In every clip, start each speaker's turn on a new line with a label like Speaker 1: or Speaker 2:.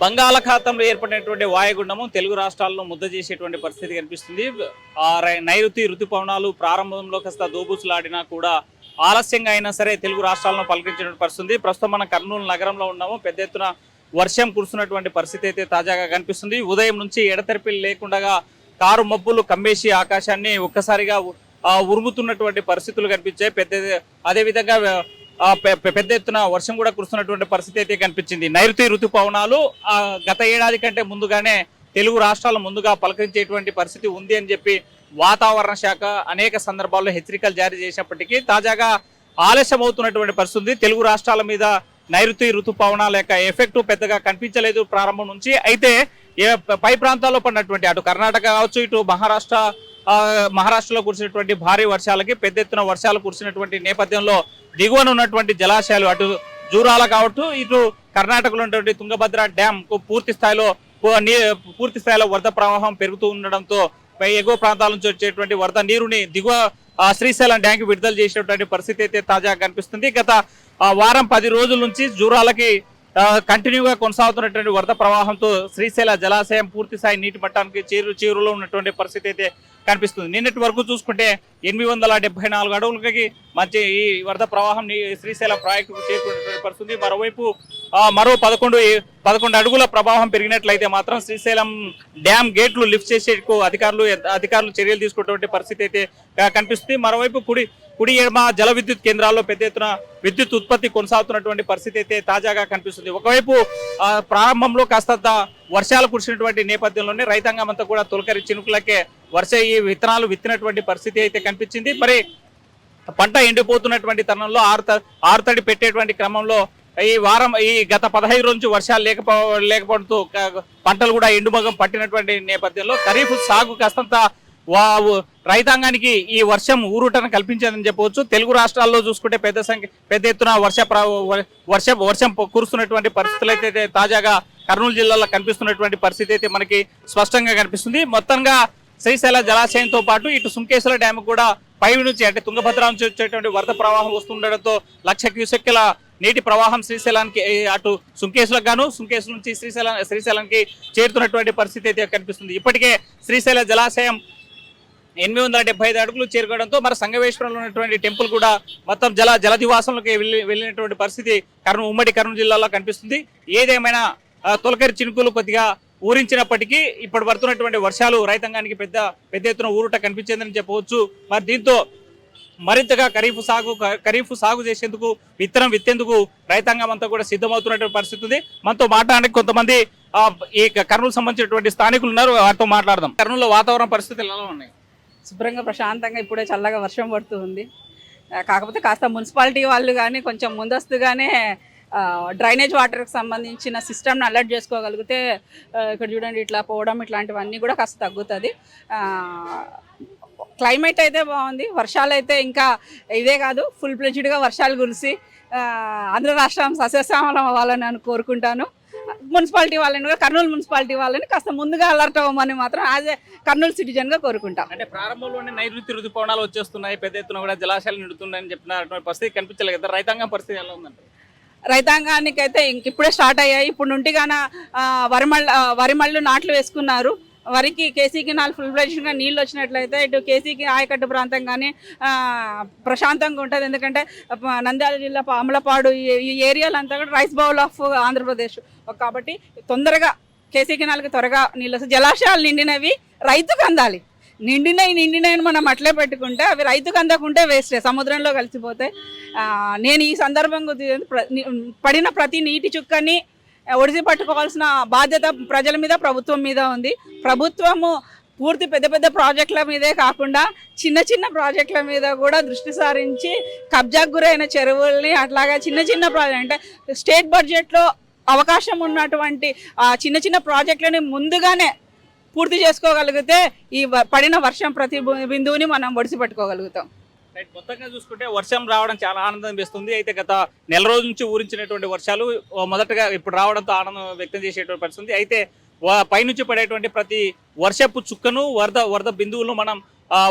Speaker 1: బంగాళాఖాతంలో ఏర్పడినటువంటి వాయుగుండము తెలుగు రాష్ట్రాల్లో ముద్ద చేసేటువంటి పరిస్థితి కనిపిస్తుంది. నైరుతి ఋతుపవనాలు ప్రారంభంలో కాస్త దోబూసులాడినా కూడా ఆలస్యంగా అయినా సరే తెలుగు రాష్ట్రాలను పలకరించినటువంటి పరిస్థితి. ప్రస్తుతం మనం కర్నూలు నగరంలో ఉన్నాము. పెద్ద ఎత్తున వర్షం కురుస్తున్నటువంటి పరిస్థితి అయితే తాజాగా కనిపిస్తుంది. ఉదయం నుంచి ఎడతెరిపి లేకుండా కారు మబ్బులు కమ్మేసి ఆకాశాన్ని ఒక్కసారిగా ఉరుముతున్నటువంటి పరిస్థితులు కనిపించాయి. అదేవిధంగా పెద్ద ఎత్తున వర్షం కూడా కురుస్తున్నటువంటి పరిస్థితి అయితే కనిపించింది. నైరుతి ఋతుపవనాలు గత ఏడాది కంటే ముందుగానే తెలుగు రాష్ట్రాల ముందుగా పలకరించేటువంటి పరిస్థితి ఉంది అని చెప్పి వాతావరణ శాఖ అనేక సందర్భాల్లో హెచ్చరికలు జారీ చేసినప్పటికీ తాజాగా ఆలస్యం అవుతున్నటువంటి పరిస్థితి. తెలుగు రాష్ట్రాల మీద నైరుతి ఋతుపవనాల యొక్క ఎఫెక్ట్ పెద్దగా కనిపించలేదు ప్రారంభం నుంచి. అయితే పై ప్రాంతాల్లో పడినటువంటి అటు కర్ణాటక కావచ్చు, ఇటు మహారాష్ట్రలో కురిసినటువంటి భారీ వర్షాలకి పెద్ద ఎత్తున వర్షాలు కురిసినటువంటి నేపథ్యంలో దిగువన ఉన్నటువంటి జలాశయాలు అటు జూరాల కావచ్చు, ఇటు కర్ణాటకలో ఉన్నటువంటి తుంగభద్ర డ్యామ్ పూర్తి స్థాయిలో వరద ప్రవాహం పెరుగుతూ ఉండడంతో ఎగువ ప్రాంతాల నుంచి వచ్చేటువంటి వరద నీరుని దిగువ శ్రీశైలం డ్యాంకి విడుదల చేసేటువంటి పరిస్థితి అయితే తాజాగా కనిపిస్తుంది. గత వారం 10 రోజుల నుంచి జూరాలకి కంటిన్యూగా కొనసాగుతున్నటువంటి వరద ప్రవాహంతో శ్రీశైల జలాశయం పూర్తి స్థాయి నీటి మట్టానికి చేరులో ఉన్నటువంటి పరిస్థితి అయితే కనిపిస్తుంది. నిన్నటి వరకు చూసుకుంటే 874 అడుగులకి మంచి ఈ వరద ప్రవాహం శ్రీశైలం ప్రాజెక్టుకు చేరుకున్నటువంటి పరిస్థితి. మరోవైపు మరో 11 అడుగుల ప్రభావం పెరిగినట్లయితే మాత్రం శ్రీశైలం డ్యామ్ గేట్లు లిఫ్ట్ చేసేందుకు అధికారులు చర్యలు తీసుకున్నటువంటి పరిస్థితి అయితే కనిపిస్తుంది. మరోవైపు కుడి ఎడమ జల విద్యుత్ కేంద్రాల్లో పెద్ద ఎత్తున విద్యుత్ ఉత్పత్తి కొనసాగుతున్నటువంటి పరిస్థితి అయితే తాజాగా కనిపిస్తుంది. ఒకవైపు ప్రారంభంలో కాస్త వర్షాలు కురిసినటువంటి నేపథ్యంలోనే రైతాంగం అంతా కూడా తొలకరి చినుకులకే ఈ విత్తనాలు విత్తినటువంటి పరిస్థితి అయితే కనిపించింది. మరి పంట ఎండిపోతున్నటువంటి తరుణంలో ఆరుతడి పెట్టేటువంటి క్రమంలో ఈ గత 15 రోజు నుంచి వర్షాలు లేకపోవడంతో పంటలు కూడా ఎండుమగం పట్టినటువంటి నేపథ్యంలో ఖరీఫ్ సాగు కాస్తంత రైతాంగానికి ఈ వర్షం ఊరుటను కల్పించిందని చెప్పవచ్చు. తెలుగు రాష్ట్రాల్లో చూసుకుంటే పెద్ద ఎత్తున వర్షం కురుస్తున్నటువంటి పరిస్థితులు అయితే తాజాగా కర్నూలు జిల్లాలో కనిపిస్తున్నటువంటి పరిస్థితి అయితే మనకి స్పష్టంగా కనిపిస్తుంది. మొత్తంగా శ్రీశైల జలాశయంతో పాటు ఇటు సుంకేశ్వర డ్యామ్ కూడా పై నుంచి అంటే తుంగభద్ర నుంచి వచ్చేటువంటి వరద ప్రవాహం వస్తుండడంతో 1,00,000 క్యూసెక్కుల నీటి ప్రవాహం శ్రీశైలానికి అటు సుంకేశ్వరకు గాను సుంకేశ్వర నుంచి శ్రీశైలానికి చేరుతున్నటువంటి పరిస్థితి అయితే కనిపిస్తుంది. ఇప్పటికే శ్రీశైల జలాశయం 875 అడుగులు చేరుకోవడంతో మరి సంగమేశ్వరంలో ఉన్నటువంటి టెంపుల్ కూడా మొత్తం జలదివాసంలోకి వెళ్ళినటువంటి పరిస్థితి ఉమ్మడి కర్నూలు జిల్లాలో కనిపిస్తుంది. ఏదేమైనా తొలకరి చినుకులు కొద్దిగా ఊరించినప్పటికీ ఇప్పుడు పడుతున్నటువంటి వర్షాలు రైతాంగానికి పెద్ద ఎత్తున ఊరుట కనిపించిందని చెప్పవచ్చు. మరి దీంతో మరింతగా ఖరీఫ్ సాగు చేసేందుకు విత్తేందుకు రైతాంగం అంతా కూడా సిద్ధమవుతున్నటువంటి పరిస్థితి ఉంది. మనతో మాట్లాడడానికి కొంతమంది ఈ కర్నూలు సంబంధించినటువంటి స్థానికులు ఉన్నారు, వారితో మాట్లాడదాం. కర్నూలులో వాతావరణ పరిస్థితులు ఎలా ఉన్నాయి?
Speaker 2: శుభ్రంగా ప్రశాంతంగా ఇప్పుడే చల్లగా వర్షం పడుతుంది. కాకపోతే కాస్త మున్సిపాలిటీ వాళ్ళు కానీ కొంచెం ముందస్తుగానే డ్రైనేజ్ వాటర్కి సంబంధించిన సిస్టమ్ని అలర్ట్ చేసుకోగలిగితే ఇక్కడ చూడండి ఇట్లా పోవడం ఇట్లాంటివన్నీ కూడా కాస్త తగ్గుతుంది. క్లైమేట్ అయితే బాగుంది. వర్షాలు అయితే ఇంకా ఇదే కాదు, ఫుల్ ఫ్లెడ్జ్డ్గా వర్షాలు కురిసి ఆంధ్ర రాష్ట్రం సస్యశ్యామలం అవ్వాలని నేను కోరుకుంటాను. మున్సిపాలిటీ వాళ్ళని కూడా కర్నూలు మున్సిపాలిటీ వాళ్ళని కాస్త ముందుగా అలర్ట్ అవ్వమని మాత్రం యాజ్ ఏ కర్నూలు సిటిజన్గా కోరుకుంటాం.
Speaker 1: అంటే ప్రారంభంలోనే నైరుతి ఋతుపవనాలు వచ్చేస్తున్నాయి, పెద్ద ఎత్తున కూడా జలాశయాలు నిండుతున్నాయని చెప్పిన పరిస్థితి కనిపించలేదు కదా. రైతాంగం పరిస్థితి ఎలా ఉందంటే?
Speaker 2: రైతాంగానికి అయితే ఇప్పుడే స్టార్ట్ అయ్యాయి. ఇప్పుడు నుండిగాన వరిమళ్ళు నాట్లు వేసుకున్నారు. వరికి కేసీ కెనాల్ ఫుల్ ఫ్లెడ్జ్డ్గా నీళ్ళు వచ్చినట్లయితే ఇటు కేసీకి ఆయకట్టు ప్రాంతం కానీ ప్రశాంతంగా ఉంటుంది. ఎందుకంటే నంద్యాల జిల్లా అమలపాడు ఈ ఏరియాలంతా కూడా రైస్ బౌల్ ఆఫ్ ఆంధ్రప్రదేశ్. కాబట్టి తొందరగా కేసీ కెనాల్కి త్వరగా నీళ్ళు వస్తాయి. జలాశయాలు నిండినవి రైతుకు అందాలి. నిండినవి మనం అట్లే పెట్టుకుంటే అవి రైతుకు అందకుంటే వేస్టే, సముద్రంలో కలిసిపోతాయి. నేను ఈ సందర్భంగా పడిన ప్రతి నీటి చుక్కని ఒడిసి పట్టుకోవాల్సిన బాధ్యత ప్రజల మీద, ప్రభుత్వం మీద ఉంది. ప్రభుత్వము పూర్తి పెద్ద ప్రాజెక్టుల మీదే కాకుండా చిన్న ప్రాజెక్టుల మీద కూడా దృష్టి సారించి కబ్జాకు గురైన చెరువుల్ని అట్లాగా చిన్న ప్రాజెక్ట్ అంటే స్టేట్ బడ్జెట్లో అవకాశం ఉన్నటువంటి చిన్న ప్రాజెక్టులని ముందుగానే పూర్తి చేసుకోగలిగితే ఈ పడిన వర్షం ప్రతి బిందువుని మనం ఒడిసి పట్టుకోగలుగుతాం.
Speaker 1: మొత్తంగా చూసుకుంటే వర్షం రావడం చాలా ఆనందం వేస్తుంది. అయితే గత నెల రోజుల నుంచి ఊరించినటువంటి వర్షాలు మొదటగా ఇప్పుడు రావడంతో ఆనందం వ్యక్తం చేసేటువంటి పరిస్థితి. అయితే పైనుంచి పడేటువంటి ప్రతి వర్షపు చుక్కను వరద బిందువులు మనం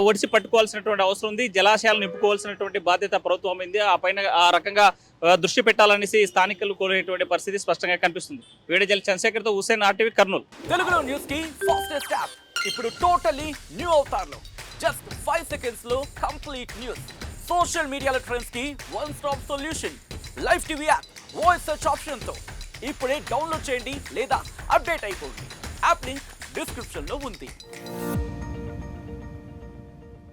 Speaker 1: ఒడిసి పట్టుకోవాల్సినటువంటి అవసరం ఉంది. జలాశయాలు నింపుకోవాల్సినటువంటి బాధ్యత ప్రభుత్వం ఉంది. ఆ పైన ఆ రకంగా దృష్టి పెట్టాలనేసి స్థానికులు కోరేటువంటి పరిస్థితి స్పష్టంగా కనిపిస్తుంది. వీడియో చంద్రశేఖర్తో హుసేన్, RTV, కర్నూలు.
Speaker 3: తెలుగులో న్యూస్ కి ఫాస్టెస్ట్ యాప్ ఇప్పుడు టోటల్లీ న్యూ అవతార్లో జస్ట్ 5 సెకండ్స్ లో complete news. Social media trends కి one stop solution. Live TV app voice search option తో ఇప్పుడే డౌన్లోడ్ చేయండి లేదా అప్డేట్ అయిపోండి. యాప్ లింక్ డిస్క్రిప్షన్ లో ఉంది.